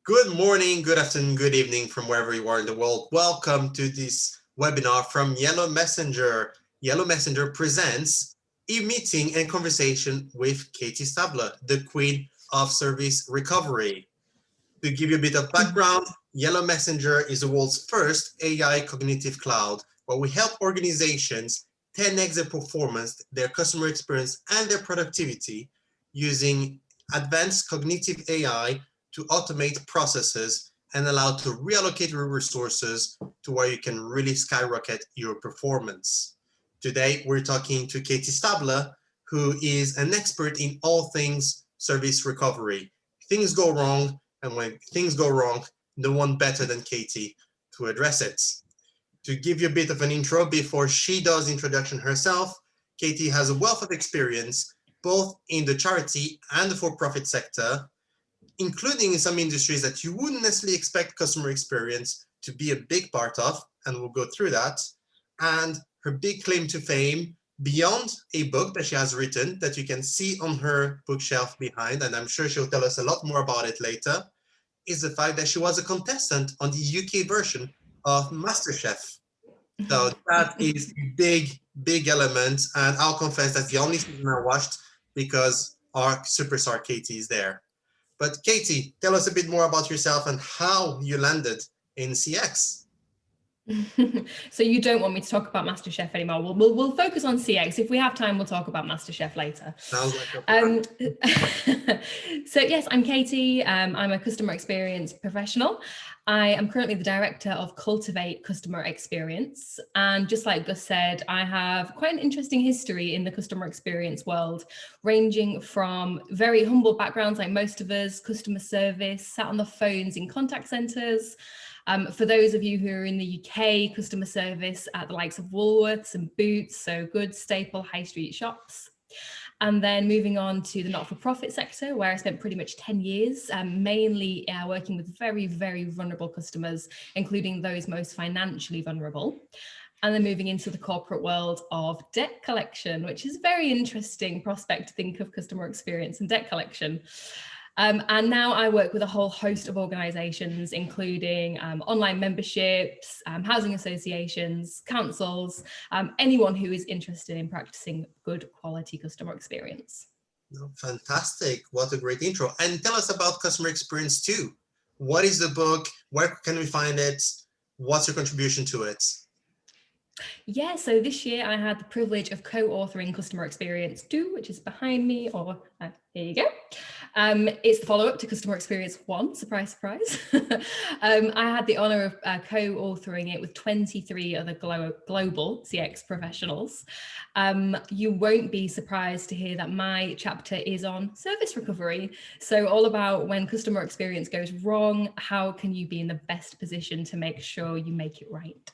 Good morning, good afternoon, good evening from wherever you are in the world. Welcome to this webinar from Yellow Messenger. Yellow Messenger presents a meeting and conversation with Katie Stabler, the Queen of Service Recovery. To give you a bit of background, Yellow Messenger is the world's first AI cognitive cloud where we help organizations 10x their performance, their customer experience, and their productivity using advanced cognitive AI to automate processes and allow to reallocate your resources to where you can really skyrocket your performance. Today, we're talking to Katie Stabler, who is an expert in all things service recovery. Things go wrong, and when things go wrong, no one better than Katie to address it. To give you a bit of an intro before she does the introduction herself, Katie has a wealth of experience both in the charity and the for-profit sector, including in some industries that you wouldn't necessarily expect customer experience to be a big part of, and we'll go through that. And her big claim to fame, beyond a book that she has written that you can see on her bookshelf behind, and I'm sure she'll tell us a lot more about it later, is the fact that she was a contestant on the UK version of MasterChef. So that is a big element, and I'll confess that's the only season I watched because our superstar Katie is there. But Katie, tell us a bit more about yourself and how you landed in CX. So you don't want me to talk about MasterChef anymore. We'll focus on CX. If we have time, we'll talk about MasterChef later. Sounds like a plan. So yes, I'm Katie. I'm a customer experience professional. I am currently the director of CULTIVATE Customer Experience. And just like Gus said, I have quite an interesting history in the customer experience world, ranging from very humble backgrounds like most of us, customer service, sat on the phones in contact centres. For those of you who are in the UK, customer service at the likes of Woolworths and Boots, so good staple high street shops. And then moving on to the not-for-profit sector, where I spent pretty much 10 years, mainly working with very, very vulnerable customers, including those most financially vulnerable. And then moving into the corporate world of debt collection, which is a very interesting prospect to think of customer experience and debt collection. And now I work with a whole host of organisations, including online memberships, housing associations, councils, anyone who is interested in practicing good quality customer experience. Fantastic. What a great intro. And tell us about customer experience too. What is the book? Where can we find it? What's your contribution to it? Yeah, so this year I had the privilege of co-authoring Customer Experience 2, which is behind me, or here you go. It's the follow-up to Customer Experience 1, surprise, surprise. I had the honour of co-authoring it with 23 other global CX professionals. You won't be surprised to hear that my chapter is on service recovery. So all about when customer experience goes wrong, how can you be in the best position to make sure you make it right?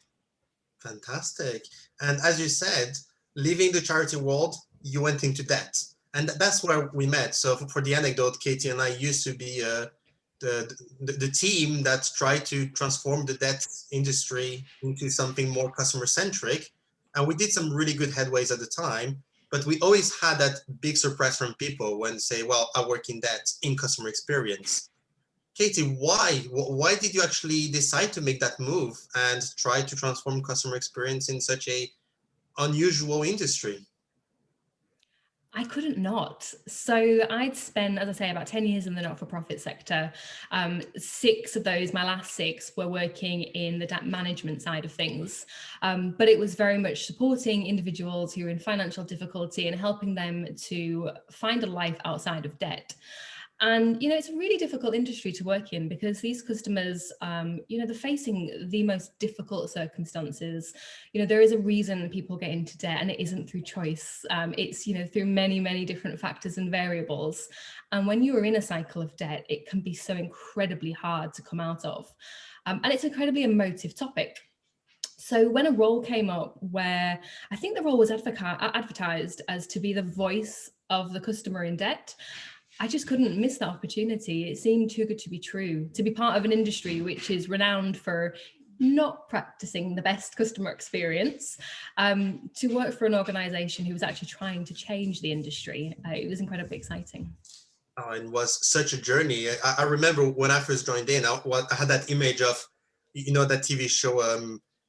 Fantastic. And as you said, leaving the charity world, you went into debt. And that's where we met. So for the anecdote, Katie and I used to be the team that tried to transform the debt industry into something more customer-centric. And we did some really good headways at the time. But we always had that big surprise from people when they say, well, I work in debt in customer experience. Katie, why did you actually decide to make that move and try to transform customer experience in such a unusual industry? I couldn't not. So I'd spent, as I say, about 10 years in the not-for-profit sector. 6 of those, my last 6, were working in the debt management side of things. But it was very much supporting individuals who are in financial difficulty and helping them to find a life outside of debt. And, it's a really difficult industry to work in because these customers, they're facing the most difficult circumstances. There is a reason people get into debt, and it isn't through choice. It's, through many, many different factors and variables. And when you are in a cycle of debt, it can be so incredibly hard to come out of. And it's an incredibly emotive topic. So when a role came up where I think the role was advertised as to be the voice of the customer in debt, I just couldn't miss that opportunity. It seemed too good to be true, to be part of an industry which is renowned for not practicing the best customer experience, to work for an organisation who was actually trying to change the industry. It was incredibly exciting. Oh, it was such a journey. I remember when I first joined in, I had that image of, that TV show,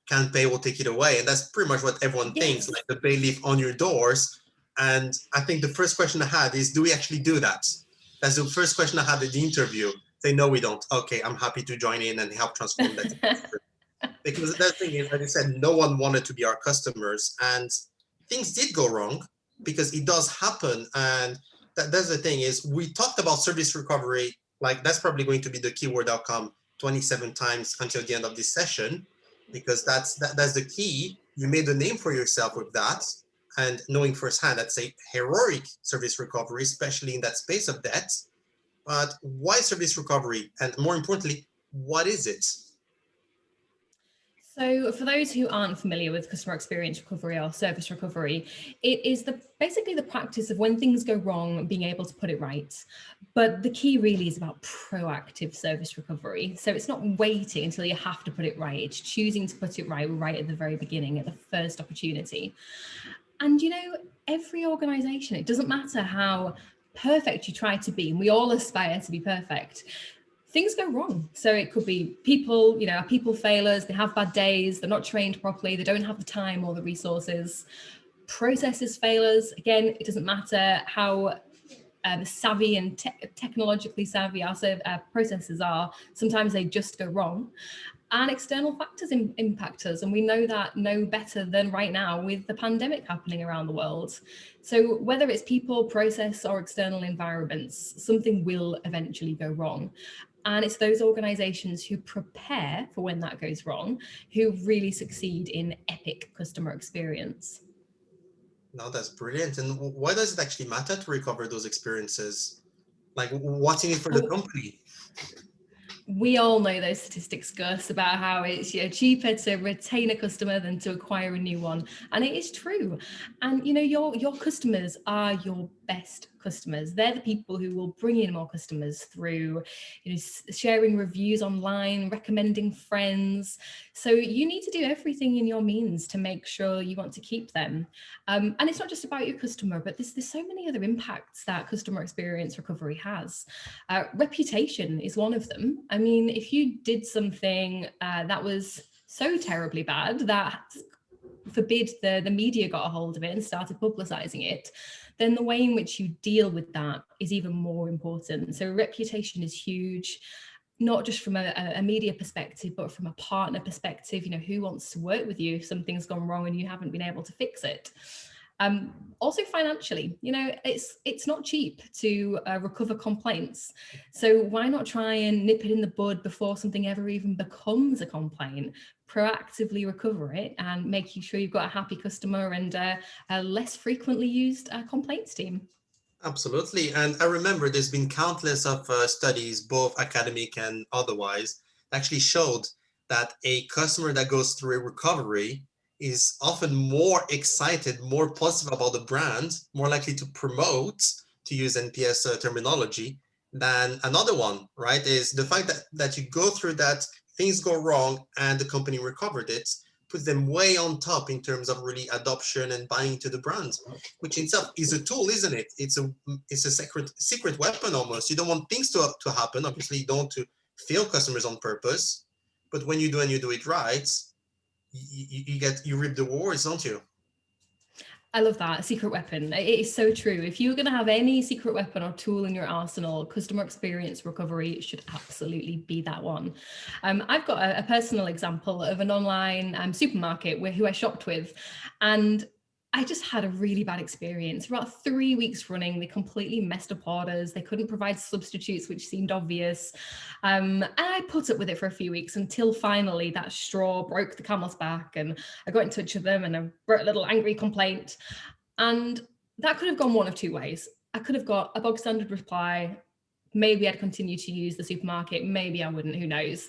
Can't Pay Will Take It Away. And that's pretty much what everyone thinks, Yes. like the bailiff on your doors. And I think the first question I had is, do we actually do that? That's the first question I had at the interview. Say, no, we don't. Okay, I'm happy to join in and help transform that. Because the thing is, like I said, no one wanted to be our customers. And things did go wrong because it does happen. And that's the thing is we talked about service recovery, like that's probably going to be the keyword outcome 27 times until the end of this session, because that's the key. You made a name for yourself with that, and knowing firsthand that's a heroic service recovery, especially in that space of debt. But why service recovery? And more importantly, what is it? So for those who aren't familiar with customer experience recovery or service recovery, it is basically the practice of when things go wrong, being able to put it right. But the key really is about proactive service recovery. So it's not waiting until you have to put it right. It's choosing to put it right at the very beginning, at the first opportunity. And every organization, it doesn't matter how perfect you try to be, and we all aspire to be perfect, things go wrong. So it could be people, people failures, they have bad days, they're not trained properly, they don't have the time or the resources. Processes failures, again, it doesn't matter how savvy and technologically savvy our processes are, sometimes they just go wrong. And external factors impact us. And we know that no better than right now with the pandemic happening around the world. So whether it's people, process, or external environments, something will eventually go wrong. And it's those organizations who prepare for when that goes wrong who really succeed in epic customer experience. No, that's brilliant. And why does it actually matter to recover those experiences? Like, what's in it for the Well, company? we all know those statistics, Gus, about how it's cheaper to retain a customer than to acquire a new one, and it is true. And your customers are your best customers. They're the people who will bring in more customers through sharing reviews online, recommending friends. So you need to do everything in your means to make sure you want to keep them. And it's not just about your customer, but there's so many other impacts that customer experience recovery has. Reputation is one of them. I mean, if you did something that was so terribly bad that forbid the media got a hold of it and started publicizing it, then the way in which you deal with that is even more important. So reputation is huge, not just from a media perspective, but from a partner perspective. Who wants to work with you if something's gone wrong and you haven't been able to fix it? Also financially, it's not cheap to recover complaints. So why not try and nip it in the bud before something ever even becomes a complaint? Proactively recover it and making sure you've got a happy customer and a less frequently used complaints team. Absolutely. And I remember there's been countless of studies, both academic and otherwise, that actually showed that a customer that goes through a recovery is often more excited, more positive about the brand, more likely to promote, to use NPS terminology, than another one, right? Is the fact that you go through that, things go wrong, and the company recovered it, puts them way on top in terms of really adoption and buying into the brand, which in itself is a tool, isn't it? It's a secret weapon almost. You don't want things to happen. Obviously, you don't want to fail customers on purpose, but when you do and you do it right, you reap the rewards, don't you? I love that secret weapon. It is so true. If you're going to have any secret weapon or tool in your arsenal, customer experience recovery should absolutely be that one. I've got a personal example of an online supermarket who I shopped with, and I just had a really bad experience. For about 3 weeks running, they completely messed up orders. They couldn't provide substitutes, which seemed obvious. And I put up with it for a few weeks until finally that straw broke the camel's back, and I got in touch with them and I wrote a little angry complaint. And that could have gone one of two ways. I could have got a bog standard reply. Maybe I'd continue to use the supermarket. Maybe I wouldn't, who knows?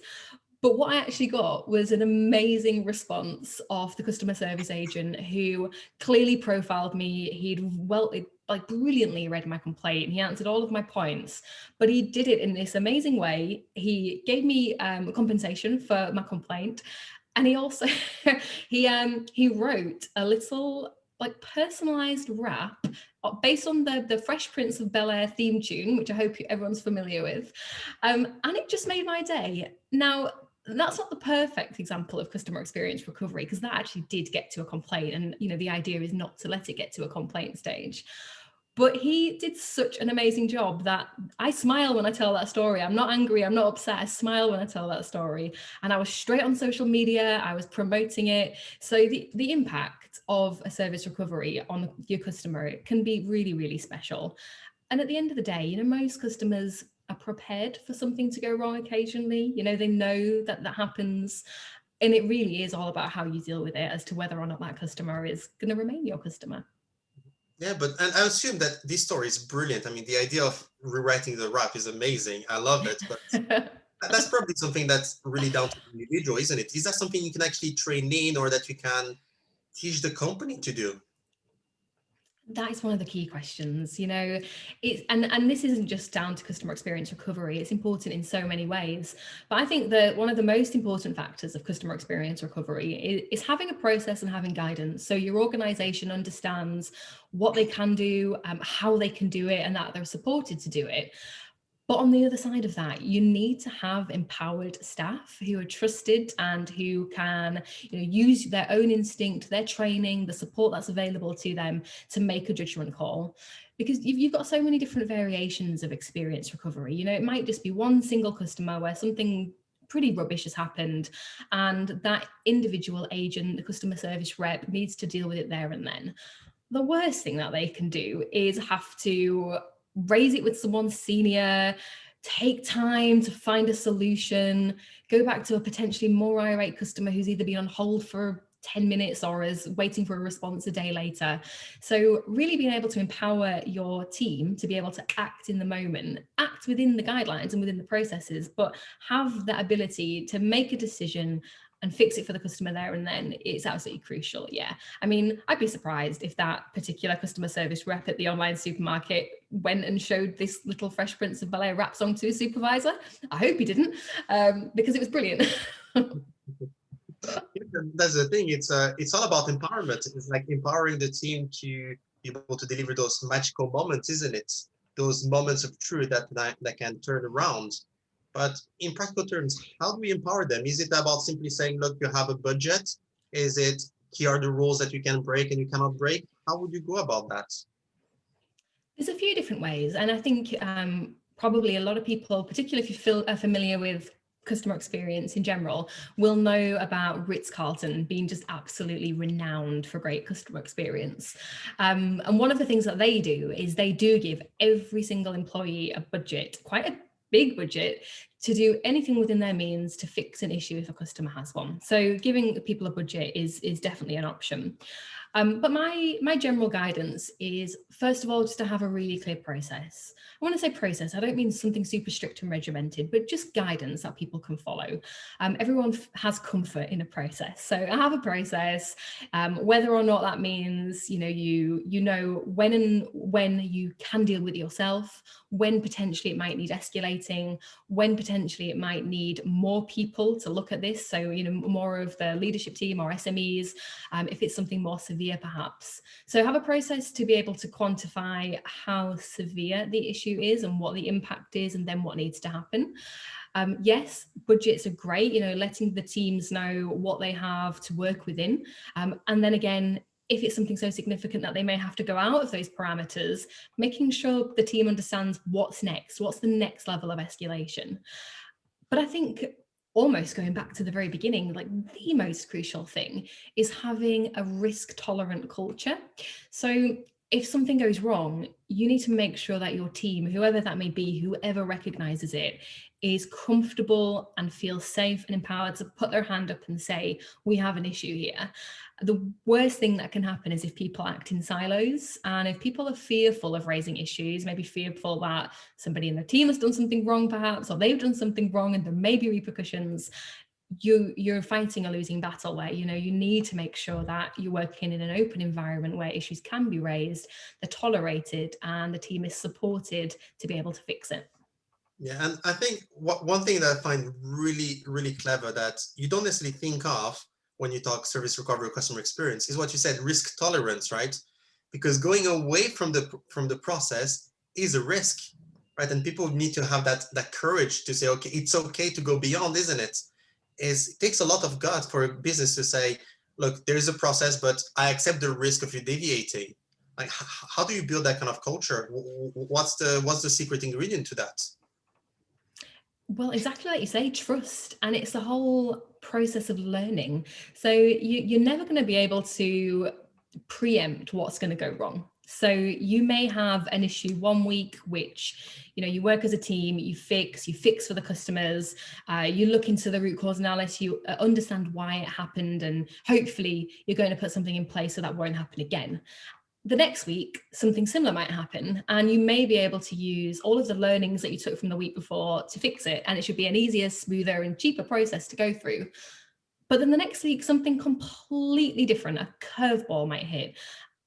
But what I actually got was an amazing response of the customer service agent who clearly profiled me. Like brilliantly read my complaint. He answered all of my points, but he did it in this amazing way. He gave me compensation for my complaint, and he also he wrote a little like personalized wrap based on the Fresh Prince of Bel-Air theme tune, which I hope everyone's familiar with. And it just made my day. Now, that's not the perfect example of customer experience recovery, because that actually did get to a complaint. And, the idea is not to let it get to a complaint stage. But he did such an amazing job that I smile when I tell that story. I'm not angry, I'm not upset. I smile when I tell that story. And I was straight on social media, I was promoting it. So the impact of a service recovery on your customer can be really, really special. And at the end of the day, most customers are prepared for something to go wrong occasionally. They know that that happens. And it really is all about how you deal with it as to whether or not that customer is going to remain your customer. Yeah, and I assume that this story is brilliant. I mean, the idea of rewriting the rap is amazing. I love it, but that's probably something that's really down to the individual, isn't it? Is that something you can actually train in, or that you can teach the company to do? That is one of the key questions. It's and this isn't just down to customer experience recovery. It's important in so many ways. But I think that one of the most important factors of customer experience recovery is having a process and having guidance. So your organization understands what they can do, how they can do it, and that they're supported to do it. But on the other side of that, you need to have empowered staff who are trusted and who can, use their own instinct, their training, the support that's available to them to make a judgment call. Because you've got so many different variations of experience recovery. It might just be one single customer where something pretty rubbish has happened, and that individual agent, the customer service rep, needs to deal with it there and then. The worst thing that they can do is have to raise it with someone senior, take time to find a solution, go back to a potentially more irate customer who's either been on hold for 10 minutes or is waiting for a response a day later. So really being able to empower your team to be able to act in the moment, act within the guidelines and within the processes, but have that ability to make a decision and fix it for the customer there and then, it's absolutely crucial. Yeah. I mean, I'd be surprised if that particular customer service rep at the online supermarket went and showed this little Fresh Prince of Bel-Air rap song to his supervisor. I hope he didn't, because it was brilliant. That's the thing. It's all about empowerment. It's like empowering the team to be able to deliver those magical moments, isn't it? Those moments of truth that can turn around. But in practical terms, how do we empower them? Is it about simply saying, look, you have a budget? Is it, here are the rules that you can break and you cannot break? How would you go about that? There's a few different ways. And I think probably a lot of people, particularly if you are familiar with customer experience in general, will know about Ritz-Carlton being just absolutely renowned for great customer experience. And one of the things that they do is they do give every single employee a budget, quite a big budget, to do anything within their means to fix an issue if a customer has one. So giving people a budget is definitely an option. But my general guidance is, first of all, just to have a really clear process. I want to say process, I don't mean something super strict and regimented, but just guidance that people can follow. Everyone has comfort in a process. So I have a process, whether or not that means, you know when you can deal with yourself, when potentially it might need escalating, when potentially it might need more people to look at this. So, more of the leadership team or SMEs, if it's something more severe, perhaps. So have a process to be able to quantify how severe the issue is and what the impact is, and then what needs to happen. Yes, budgets are great, letting the teams know what they have to work within. And then again, if it's something so significant that they may have to go out of those parameters, making sure the team understands what's next, what's the next level of escalation. But I think almost going back to the very beginning, like the most crucial thing is having a risk tolerant culture. So if something goes wrong, you need to make sure that your team, whoever that may be, whoever recognizes it, is comfortable and feels safe and empowered to put their hand up and say, we have an issue here. The worst thing that can happen is if people act in silos, and if people are fearful of raising issues, maybe fearful that somebody in their team has done something wrong perhaps, or they've done something wrong and there may be repercussions, you're fighting a losing battle where, you need to make sure that you're working in an open environment where issues can be raised, they're tolerated, and the team is supported to be able to fix it. Yeah, and I think one thing that I find really, really clever that you don't necessarily think of when you talk service recovery or customer experience is what you said, risk tolerance, right? Because going away from the process is a risk, right? And people need to have that courage to say, okay, it's okay to go beyond, isn't it? It takes a lot of guts for a business to say, look, there is a process, but I accept the risk of you deviating. Like, how do you build that kind of culture? What's the secret ingredient to that? Well, exactly like you say, trust. And it's the whole process of learning. So you're never going to be able to preempt what's going to go wrong. So you may have an issue one week, which, you work as a team, you fix for the customers, you look into the root cause analysis, you understand why it happened, and hopefully you're going to put something in place so that won't happen again. The next week, something similar might happen, and you may be able to use all of the learnings that you took from the week before to fix it, and it should be an easier, smoother, and cheaper process to go through. But then the next week, something completely different, a curveball might hit,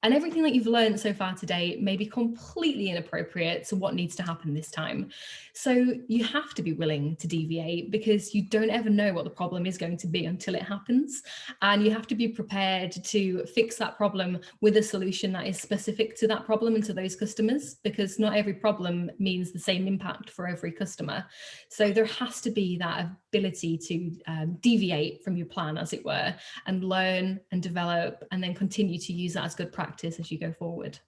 and everything that you've learned so far today may be completely inappropriate to what needs to happen this time. So you have to be willing to deviate, because you don't ever know what the problem is going to be until it happens. And you have to be prepared to fix that problem with a solution that is specific to that problem and to those customers, because not every problem means the same impact for every customer. So there has to be that ability to deviate from your plan, as it were, and learn and develop, and then continue to use that as good practice as you go forward.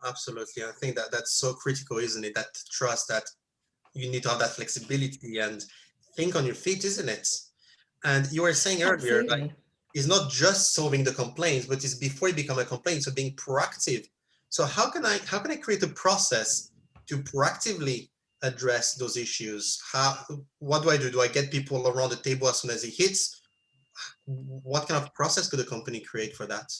Absolutely. I think that's so critical, isn't it? That trust, that you need to have that flexibility and think on your feet, isn't it? And you were saying earlier, like, Absolutely. it's not just solving the complaints, but it's before it become a complaint. So being proactive. So how can I create a process to proactively address those issues? What do I do? Do I get people around the table as soon as it hits? What kind of process could a company create for that?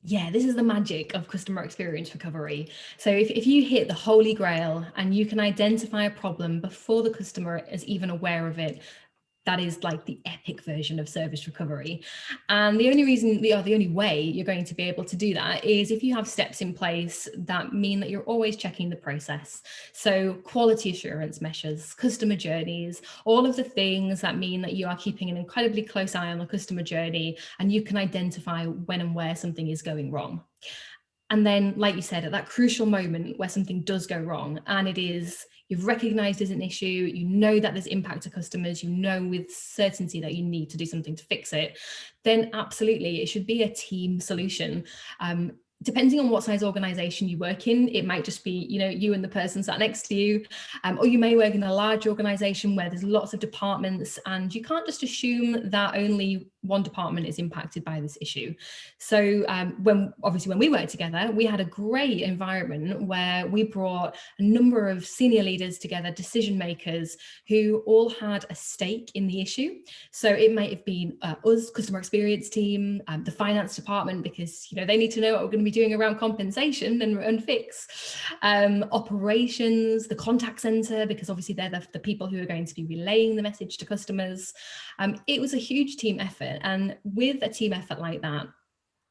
Yeah, this is the magic of customer experience recovery. So if you hit the holy grail and you can identify a problem before the customer is even aware of it, that is like the epic version of service recovery. And the only way you're going to be able to do that is if you have steps in place that mean that you're always checking the process. So quality assurance measures, customer journeys, all of the things that mean that you are keeping an incredibly close eye on the customer journey, and you can identify when and where something is going wrong. And then, like you said, at that crucial moment where something does go wrong, and you've recognized as an issue, you know that there's impact to customers, you know with certainty that you need to do something to fix it, then absolutely, it should be a team solution. Depending on what size organization you work in, it might just be, you and the person sat next to you, or you may work in a large organization where there's lots of departments, and you can't just assume that only one department is impacted by this issue. So when we worked together, we had a great environment where we brought a number of senior leaders together, decision makers, who all had a stake in the issue. So it might have been us, customer experience team, the finance department, because they need to know what we're going to be doing around compensation and fix, operations, the contact center, because obviously they're the people who are going to be relaying the message to customers. It was a huge team effort. And with a team effort like that,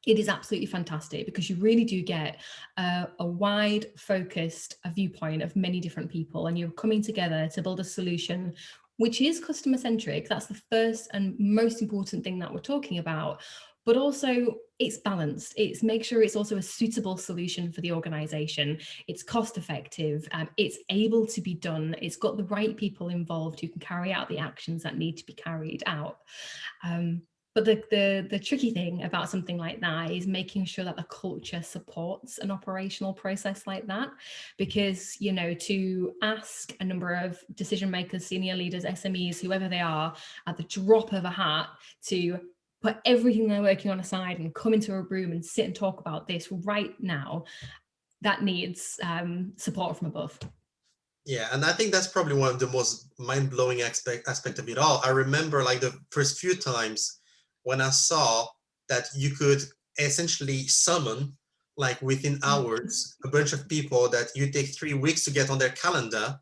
it is absolutely fantastic, because you really do get a wide focused viewpoint of many different people, and you're coming together to build a solution which is customer centric. That's the first and most important thing that we're talking about. But also it's balanced. It's make sure it's also a suitable solution for the organization. It's cost effective. It's able to be done. It's got the right people involved who can carry out the actions that need to be carried out. But the tricky thing about something like that is making sure that the culture supports an operational process like that. Because, to ask a number of decision makers, senior leaders, SMEs, whoever they are, at the drop of a hat to put everything they're working on aside and come into a room and sit and talk about this right now, that needs support from above. Yeah, and I think that's probably one of the most mind-blowing aspect of it all. I remember like the first few times when I saw that you could essentially summon, like within hours, a bunch of people that you take 3 weeks to get on their calendar,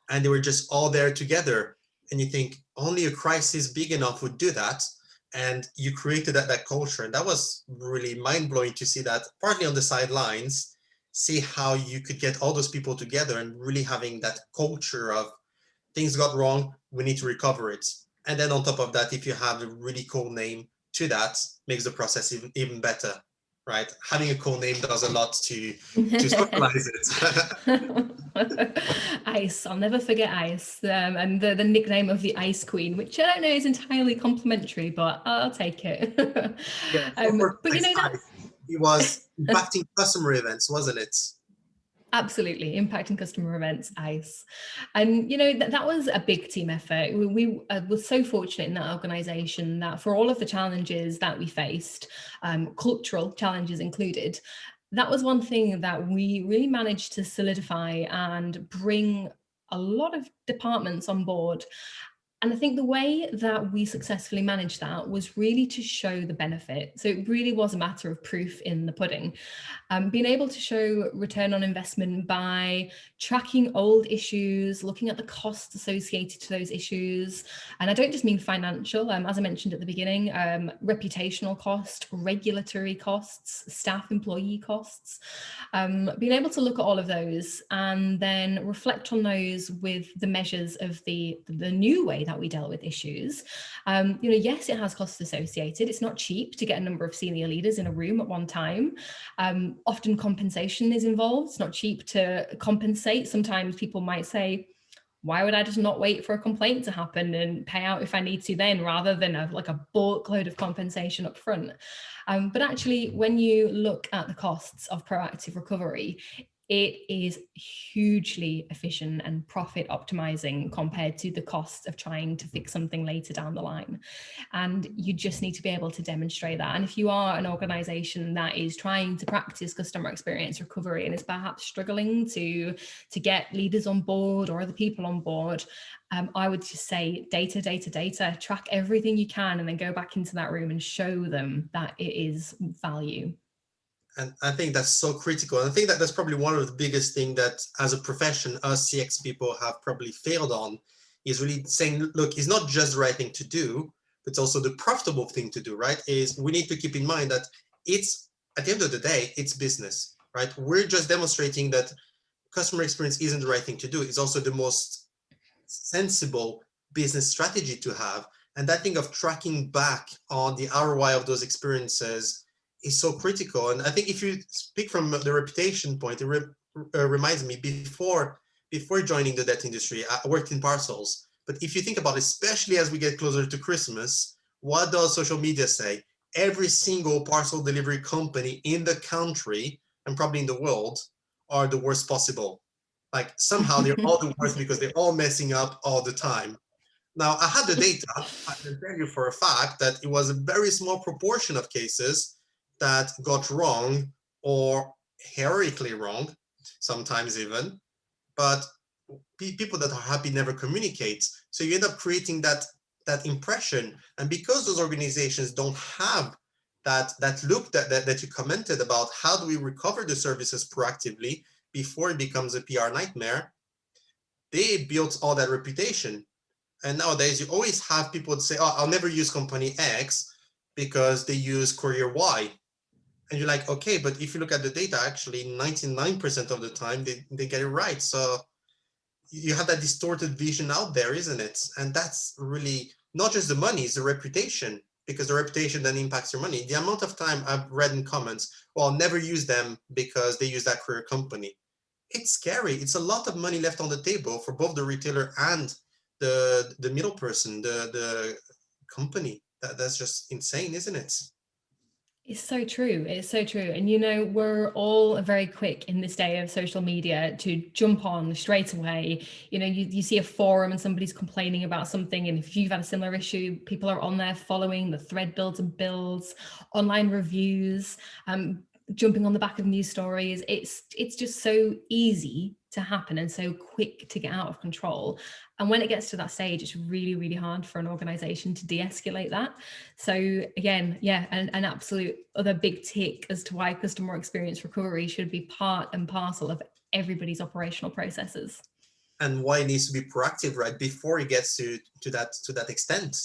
and they were just all there together. And you think only a crisis big enough would do that. And you created that culture. And that was really mind-blowing to see that, partly on the sidelines, see how you could get all those people together and really having that culture of things got wrong, we need to recover it. And then on top of that, if you have a really cool name, to that makes the process even better, right? Having a cool name does a lot to socialize it. Ice, I'll never forget Ice, and the nickname of the Ice Queen, which I don't know is entirely complimentary, but I'll take it. Yeah, for But you know that. it was impacting customer events, wasn't it? Absolutely, impacting customer events, ICE. And, you know, that was a big team effort. We were so fortunate in that organisation that for all of the challenges that we faced, cultural challenges included, that was one thing that we really managed to solidify and bring a lot of departments on board. And I think the way that we successfully managed that was really to show the benefit. So it really was a matter of proof in the pudding. Being able to show return on investment by tracking old issues, looking at the costs associated to those issues. And I don't just mean financial, as I mentioned at the beginning, reputational cost, regulatory costs, staff employee costs. Being able to look at all of those and then reflect on those with the measures of the new way that we dealt with issues. You know, yes, it has costs associated. It's not cheap to get a number of senior leaders in a room at one time. Often compensation is involved. It's not cheap to compensate. Sometimes people might say, why would I just not wait for a complaint to happen and pay out if I need to then, rather than like a bulk load of compensation up front? But actually, when you look at the costs of proactive recovery, it is hugely efficient and profit optimizing compared to the cost of trying to fix something later down the line. And you just need to be able to demonstrate that. And if you are an organization that is trying to practice customer experience recovery and is perhaps struggling to get leaders on board or other people on board, I would just say data, track everything you can, and then go back into that room and show them that it is value. And I think that's so critical. And I think that that's probably one of the biggest things that as a profession, us CX people have probably failed on, is really saying, look, it's not just the right thing to do, but it's also the profitable thing to do, right? Is we need to keep in mind that it's, at the end of the day, it's business, right? We're just demonstrating that customer experience isn't the right thing to do. It's also the most sensible business strategy to have. And that thing of tracking back on the ROI of those experiences is so critical. And I think if you speak from the reputation point, it reminds me before joining the debt industry, I worked in parcels. But if you think about it, especially as we get closer to Christmas, what does social media say? Every single parcel delivery company in the country and probably in the world are the worst possible. Like somehow they're all the worst because they're all messing up all the time. Now, I had the data. I can tell you for a fact that it was a very small proportion of cases that got wrong or heroically wrong, sometimes even. But people that are happy never communicate. So you end up creating that impression. And because those organizations don't have that look that you commented about, how do we recover the services proactively before it becomes a PR nightmare, they built all that reputation. And nowadays, you always have people say, oh, I'll never use company X because they use courier Y. And you're like, okay, but if you look at the data, actually 99% of the time, they get it right. So you have that distorted vision out there, isn't it? And that's really not just the money, it's the reputation, because the reputation then impacts your money. The amount of time I've read in comments, well, I'll never use them because they use that courier company. It's scary. It's a lot of money left on the table for both the retailer and the middle person, the company. That's just insane, isn't it? It's so true. It's so true. And, you know, we're all very quick in this day of social media to jump on straight away. You know, you see a forum and somebody's complaining about something. And if you've had a similar issue, people are on there following, the thread builds and builds, online reviews, jumping on the back of news stories. It's just so easy to happen and so quick to get out of control. And when it gets to that stage, it's really, really hard for an organization to de-escalate that. So again, yeah, an absolute other big tick as to why customer experience recovery should be part and parcel of everybody's operational processes. And why it needs to be proactive, right, before it gets to that extent.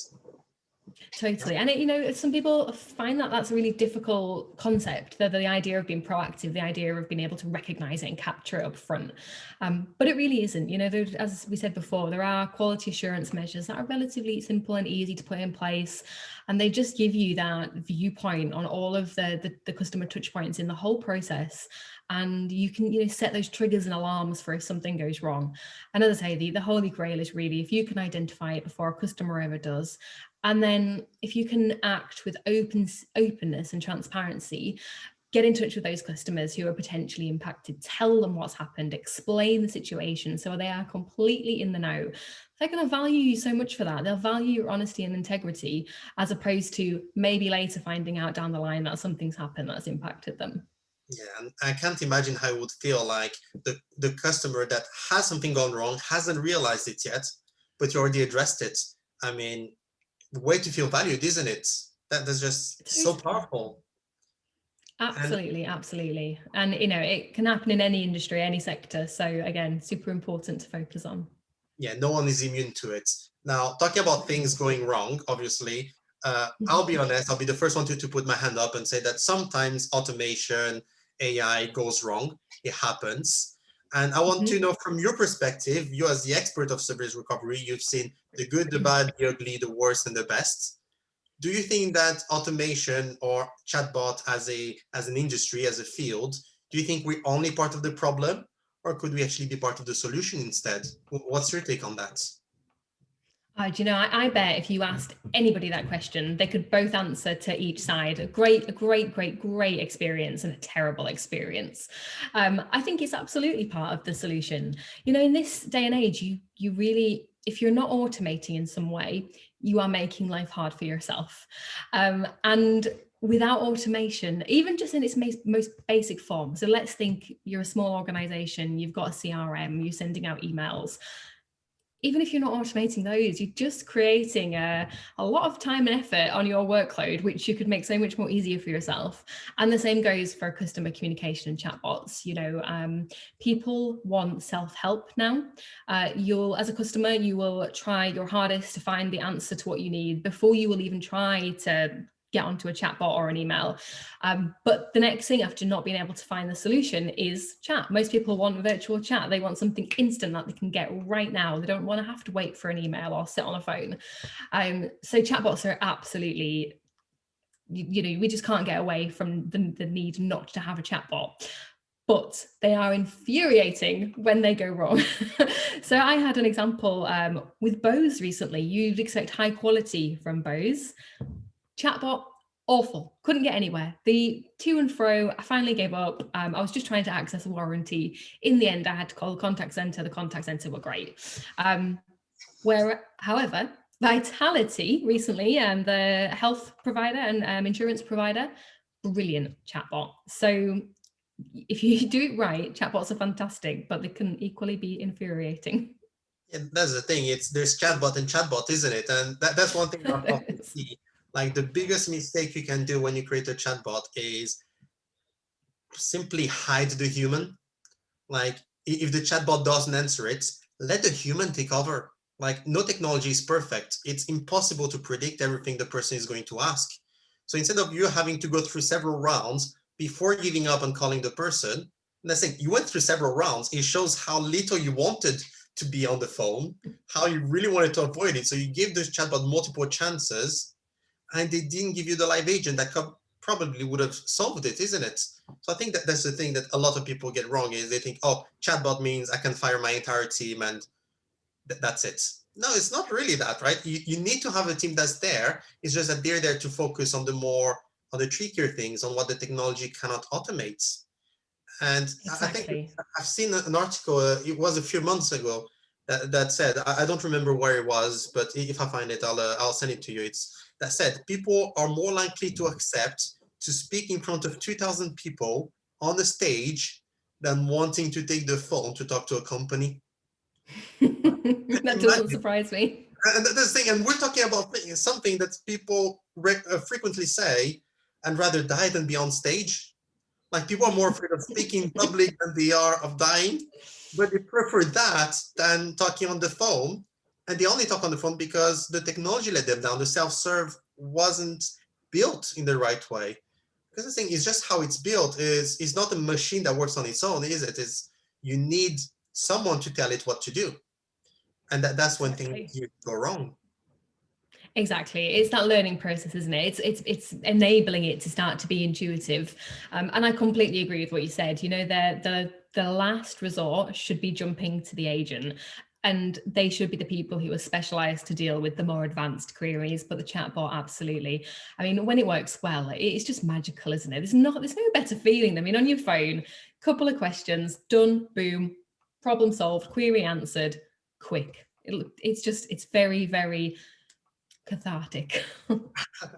Totally. And some people find that that's a really difficult concept, the idea of being proactive, the idea of being able to recognize it and capture it up front. But it really isn't. As we said before, there are quality assurance measures that are relatively simple and easy to put in place. And they just give you that viewpoint on all of the customer touch points in the whole process. And you can set those triggers and alarms for if something goes wrong. And as I say, the holy grail is really if you can identify it before a customer ever does. And then if you can act with openness and transparency, get in touch with those customers who are potentially impacted, tell them what's happened, explain the situation so they are completely in the know. They're going to value you so much for that. They'll value your honesty and integrity, as opposed to maybe later finding out down the line that something's happened that's impacted them. Yeah, and I can't imagine how it would feel like the customer that has something gone wrong, hasn't realized it yet, but you already addressed it. I mean, way to feel valued, isn't it? That's just so powerful. Absolutely, absolutely. And it can happen in any industry, any sector. So again, super important to focus on. Yeah, no one is immune to it. Now, talking about things going wrong, obviously, I'll be honest, I'll be the first one to put my hand up and say that sometimes automation, AI goes wrong. It happens. And I want to know from your perspective, you as the expert of service recovery, you've seen the good, the bad, the ugly, the worst, and the best. Do you think that automation or chatbot as an industry, as a field, do you think we're only part of the problem, or could we actually be part of the solution instead? What's your take on that? I bet if you asked anybody that question, they could both answer to each side. A great experience and a terrible experience. I think it's absolutely part of the solution. In this day and age, you really, if you're not automating in some way, you are making life hard for yourself. And without automation, even just in its most basic form. So let's think you're a small organization, you've got a CRM, you're sending out emails. Even if you're not automating those, you're just creating a lot of time and effort on your workload, which you could make so much more easier for yourself. And the same goes for customer communication and chatbots. People want self-help now. As a customer, you will try your hardest to find the answer to what you need before you will even try to get onto a chatbot or an email. But the next thing after not being able to find the solution is chat. Most people want virtual chat. They want something instant that they can get right now. They don't want to have to wait for an email or sit on a phone. So chatbots are absolutely, we just can't get away from the need not to have a chatbot. But they are infuriating when they go wrong. So I had an example with Bose recently. You'd expect high quality from Bose. Chatbot, awful, couldn't get anywhere. The to and fro, I finally gave up. I was just trying to access a warranty. In the end, I had to call the contact center. The contact center were great. However, Vitality recently, the health provider and insurance provider, brilliant chatbot. So if you do it right, chatbots are fantastic, but they can equally be infuriating. Yeah, that's the thing. There's chatbot and chatbot, isn't it? And that's one thing I've often see. Like the biggest mistake you can do when you create a chatbot is simply hide the human. Like if the chatbot doesn't answer it, let the human take over. Like no technology is perfect. It's impossible to predict everything the person is going to ask. So instead of you having to go through several rounds before giving up and calling the person, let's say you went through several rounds, it shows how little you wanted to be on the phone, how you really wanted to avoid it. So you gave the chatbot multiple chances, and they didn't give you the live agent that probably would have solved it, isn't it? So I think that's the thing that a lot of people get wrong, is they think, oh, chatbot means I can fire my entire team and that's it. No, it's not really that, right? You need to have a team that's there. It's just that they're there to focus on the trickier things, on what the technology cannot automate. And exactly. I think I've seen an article, it was a few months ago, that said, I don't remember where it was, but if I find it, I'll send it to you. That said, people are more likely to accept to speak in front of 2,000 people on the stage than wanting to take the phone to talk to a company. That doesn't surprise me. And that's the thing, and we're talking about something that people frequently say, and rather die than be on stage. Like people are more afraid of speaking in public than they are of dying, but they prefer that than talking on the phone. And they only talk on the phone because the technology let them down. The self-serve wasn't built in the right way. Because the thing is just how it's built is not a machine that works on its own, is it? Is you need someone to tell it what to do. And that's when things Exactly. go wrong. Exactly. It's that learning process, isn't it? It's enabling it to start to be intuitive. And I completely agree with what you said. You know, the last resort should be jumping to the agent. And they should be the people who are specialized to deal with the more advanced queries, but the chatbot, absolutely. I mean, when it works well, it's just magical, isn't it? There's no better feeling. I mean, on your phone, couple of questions, done, boom, problem solved, query answered, quick. It's very, very cathartic.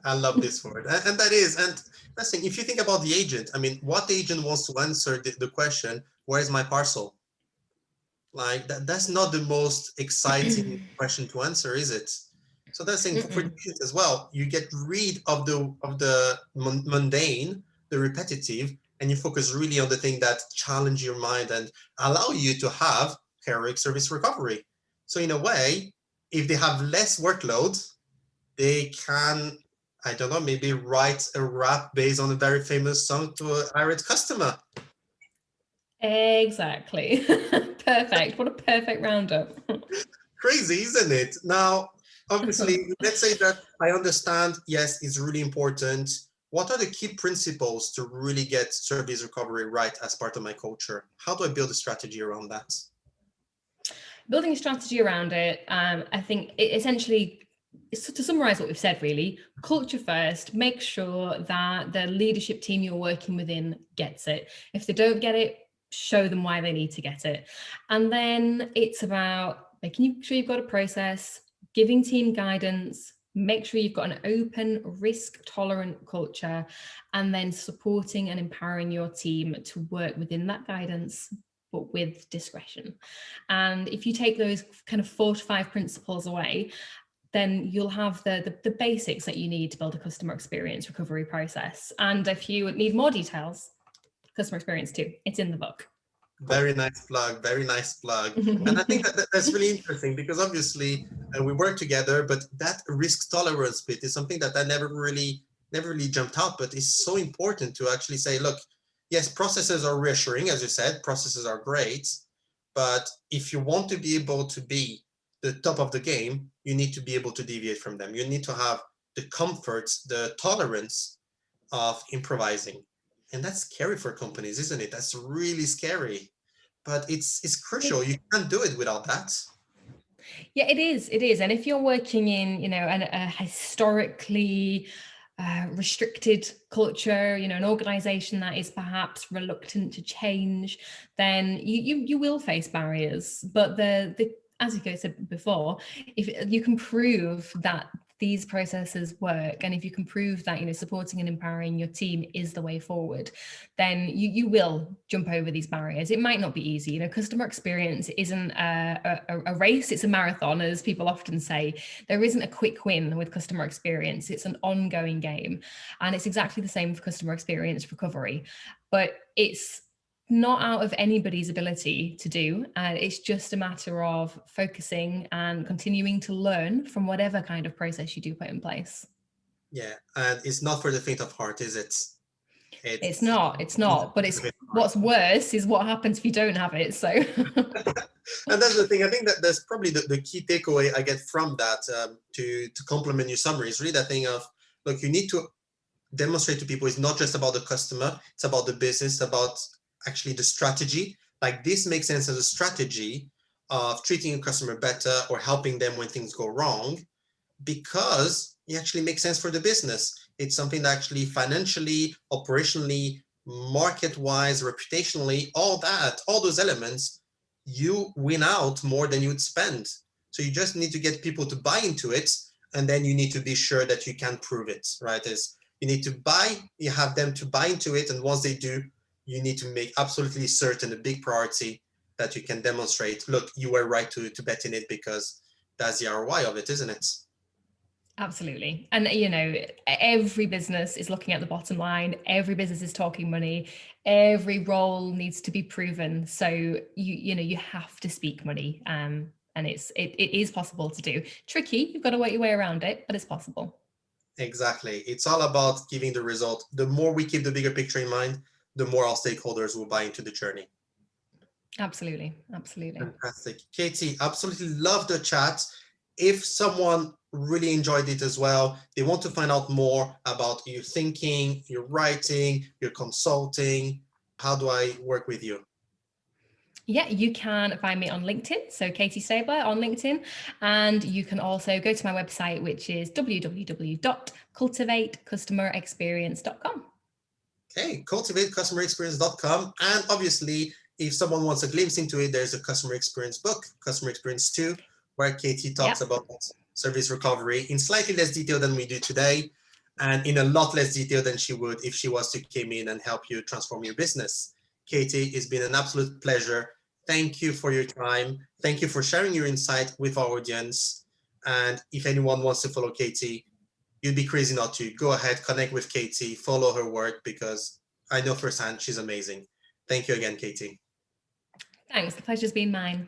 I love this word. And that is, and that's thing, if you think about the agent, I mean, what agent wants to answer the question, where's my parcel? Like that's not the most exciting question to answer, is it? So that's thing for the agent as well. You get rid of the mundane, the repetitive, and you focus really on the thing that challenge your mind and allow you to have heroic service recovery. So in a way, if they have less workload, they can, I don't know, maybe write a rap based on a very famous song to an irate customer. Exactly. Perfect. What a perfect roundup. Crazy, isn't it? Now, obviously, let's say that I understand, yes, it's really important. What are the key principles to really get service recovery right as part of my culture? How do I build a strategy around that? Building a strategy around it, I think it essentially, to summarize what we've said, really, culture first, make sure that the leadership team you're working within gets it. If they don't get it, show them why they need to get it. And then it's about making sure you've got a process, giving team guidance, make sure you've got an open, risk tolerant culture, and then supporting and empowering your team to work within that guidance, but with discretion. And if you take those kind of 4 to 5 principles away, then you'll have the basics that you need to build a customer experience recovery process. And if you need more details, customer experience too, it's in the book. Very nice plug, very nice plug. And I think that's really interesting because obviously we work together, but that risk tolerance bit is something that I never really jumped out, but it's so important to actually say, look, yes, processes are reassuring, as you said, processes are great, but if you want to be able to be the top of the game, you need to be able to deviate from them. You need to have the comforts, the tolerance of improvising. And that's scary for companies, isn't it? That's really scary. But it's crucial. You can't do it without that. Yeah, it is. It is. And if you're working in, a historically restricted culture, an organization that is perhaps reluctant to change, then you will face barriers. But the as you said before, if you can prove that these processes work, and if you can prove that supporting and empowering your team is the way forward, then you will jump over these barriers. It might not be easy. Customer experience isn't a race, it's a marathon, as people often say. There isn't a quick win with customer experience. It's an ongoing game, and it's exactly the same for customer experience recovery. But it's not out of anybody's ability to do. It's just a matter of focusing and continuing to learn from whatever kind of process you do put in place. Yeah, and it's not for the faint of heart, is it? It's It's not, but it's what's worse is what happens if you don't have it. So and that's the thing. I think that that's probably the key takeaway I get from that, to complement your summary, is really that thing of, look, you need to demonstrate to people it's not just about the customer, it's about the business, about actually the strategy. Like this makes sense as a strategy of treating a customer better or helping them when things go wrong, because it actually makes sense for the business. It's something that actually financially, operationally, market wise, reputationally, all that, all those elements, you win out more than you would spend. So you just need to get people to buy into it. And then you need to be sure that you can prove it, right? Is you need to buy, you have them to buy into it. And once they do, you need to make absolutely certain, a big priority, that you can demonstrate, look, you were right to bet in it, because that's the ROI of it, isn't it? absolutely. And every business is looking at the bottom line. Every business is talking money. Every role needs to be proven. So you have to speak money. And it is possible to do. Tricky, you've got to work your way around it, but it's possible. Exactly. It's all about giving the result. The more we keep the bigger picture in mind, the more our stakeholders will buy into the journey. Absolutely. Absolutely. Fantastic. Katie, absolutely love the chat. If someone really enjoyed it as well, they want to find out more about your thinking, your writing, your consulting, how do I work with you? Yeah, you can find me on LinkedIn, so Katie Stabler on LinkedIn, and you can also go to my website, which is www.cultivatecustomerexperience.com. Okay, cultivatecustomerexperience.com. And obviously, if someone wants a glimpse into it, there's a customer experience book, Customer Experience 2, where Katie talks Yep. about service recovery in slightly less detail than we do today, and in a lot less detail than she would if she was to come in and help you transform your business. Katie, it's been an absolute pleasure. Thank you for your time. Thank you for sharing your insight with our audience. And if anyone wants to follow Katie, you'd be crazy not to. Go ahead, connect with Katie, follow her work because I know firsthand she's amazing. Thank you again, Katie. Thanks. The pleasure's been mine.